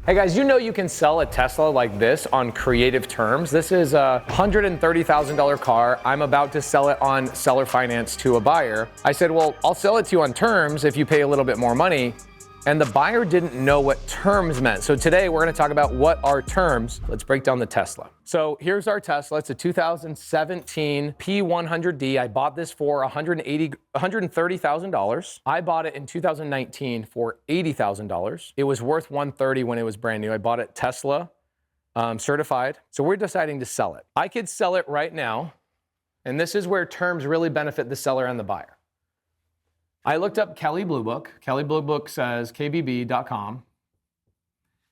Hey guys, you know you can sell a Tesla like this on creative terms. This is a $130,000 car. I'm about to sell it on seller finance to a buyer. I said, well, I'll sell it to you on terms if you pay a little bit more money. And the buyer didn't know what terms meant. So today we're gonna talk about what are terms. Let's break down the Tesla. So here's our Tesla. It's a 2017 P100D. I bought this for $130,000. I bought it in 2019 for $80,000. It was worth $130,000 when it was brand new. I bought it Tesla certified. So we're deciding to sell it. I could sell it right now. And this is where terms really benefit the seller and the buyer. I looked up Kelley Blue Book. Kelley Blue Book says, KBB.com,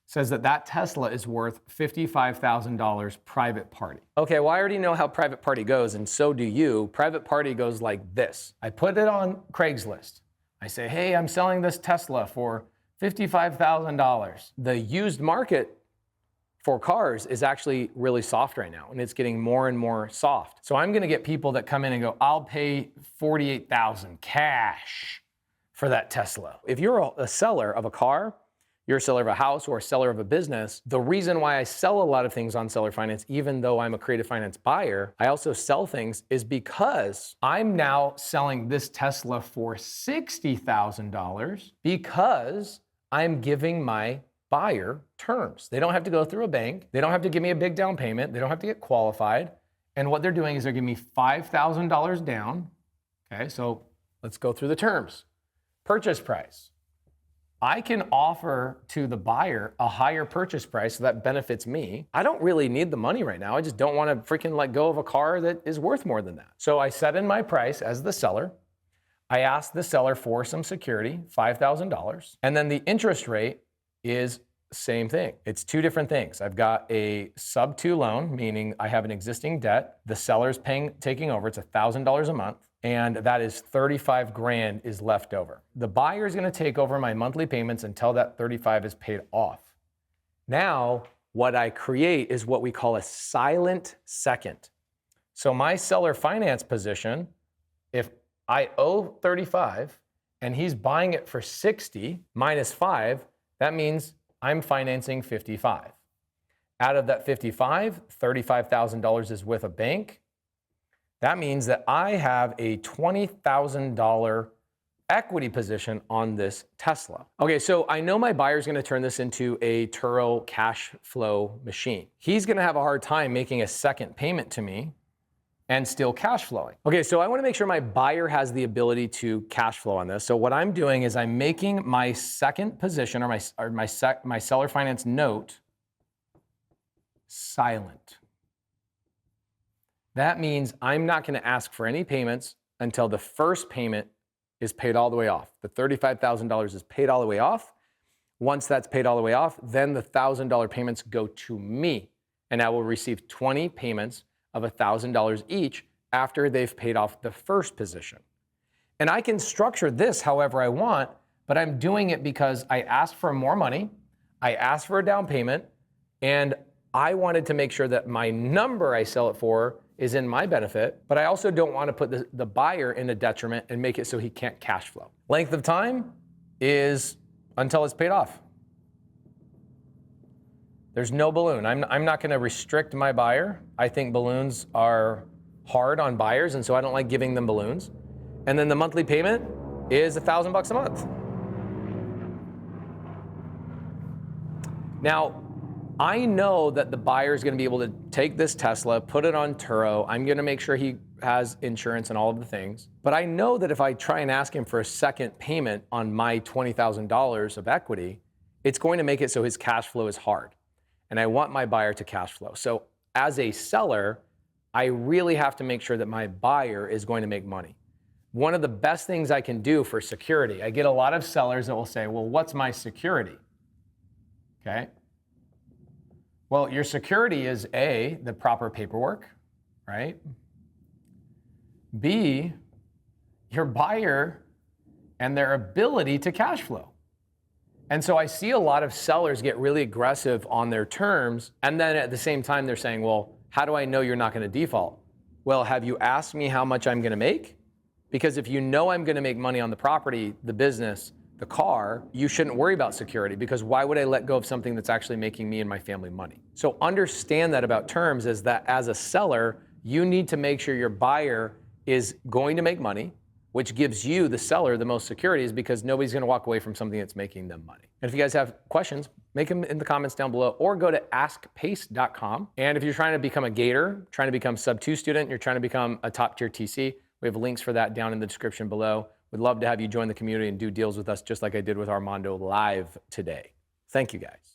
says that Tesla is worth $55,000 private party. Okay, well, I already know how private party goes, and so do you. Private party goes like this. I put it on Craigslist. I say, hey, I'm selling this Tesla for $55,000. The used market for cars is actually really soft right now, and it's getting more and more soft. So I'm gonna get people that come in and go, I'll pay $48,000 cash for that Tesla. If you're a seller of a car, you're a seller of a house or a seller of a business, the reason why I sell a lot of things on seller finance, even though I'm a creative finance buyer, I also sell things is because I'm now selling this Tesla for $60,000 because I'm giving my buyer terms. They don't have to go through a bank. They don't have to give me a big down payment. They don't have to get qualified. And what they're doing is they're giving me $5,000 down. Okay, so let's go through the terms. Purchase price. I can offer to the buyer a higher purchase price, so that benefits me. I don't really need the money right now. I just don't want to freaking let go of a car that is worth more than that. So I set in my price as the seller. I ask the seller for some security, $5,000. And then the interest rate is same thing. It's two different things. I've got a Subto loan, meaning I have an existing debt. The seller's taking over. It's $1,000 a month. And that is 35 grand is left over. The buyer is going to take over my monthly payments until that 35 is paid off. Now, what I create is what we call a silent second. So my seller finance position, if I owe 35 and he's buying it for 60 minus 5, that means I'm financing 55. Out of that 55, $35,000 is with a bank. That means that I have a $20,000 equity position on this Tesla. Okay, so I know my buyer's gonna turn this into a Turo cash flow machine. He's gonna have a hard time making a second payment to me and still cash flowing. Okay, so I wanna make sure my buyer has the ability to cash flow on this. So what I'm doing is I'm making my second position or my seller finance note silent. That means I'm not gonna ask for any payments until the first payment is paid all the way off. The $35,000 is paid all the way off. Once that's paid all the way off, then the $1,000 payments go to me, and I will receive 20 payments of $1,000 each after they've paid off the first position. And I can structure this however I want, but I'm doing it because I asked for more money, I asked for a down payment, and I wanted to make sure that my number I sell it for is in my benefit, but I also don't want to put the buyer in a detriment and make it so he can't cash flow. Length of time is until it's paid off. There's no balloon. I'm not going to restrict my buyer. I think balloons are hard on buyers, and so I don't like giving them balloons. And then the monthly payment is $1,000 a month. Now, I know that the buyer is going to be able to take this Tesla, put it on Turo. I'm going to make sure he has insurance and all of the things. But I know that if I try and ask him for a second payment on my $20,000 of equity, it's going to make it so his cash flow is hard. And I want my buyer to cash flow. So as a seller, I really have to make sure that my buyer is going to make money. One of the best things I can do for security, I get a lot of sellers that will say, well, what's my security? Okay. Well, your security is A, the proper paperwork, right? B, your buyer and their ability to cash flow. And so I see a lot of sellers get really aggressive on their terms, and then at the same time they're saying, well, how do I know you're not going to default? Well, have you asked me how much I'm going to make? Because if you know I'm going to make money on the property, the business, the car, you shouldn't worry about security, because why would I let go of something that's actually making me and my family money? So understand that about terms is that as a seller, you need to make sure your buyer is going to make money, which gives you, the seller, the most security, is because nobody's going to walk away from something that's making them money. And if you guys have questions, make them in the comments down below, or go to askpace.com. And if you're trying to become a Gator, trying to become Sub-2 student, you're trying to become a top tier TC, we have links for that down in the description below. We'd love to have you join the community and do deals with us just like I did with Armando live today. Thank you guys.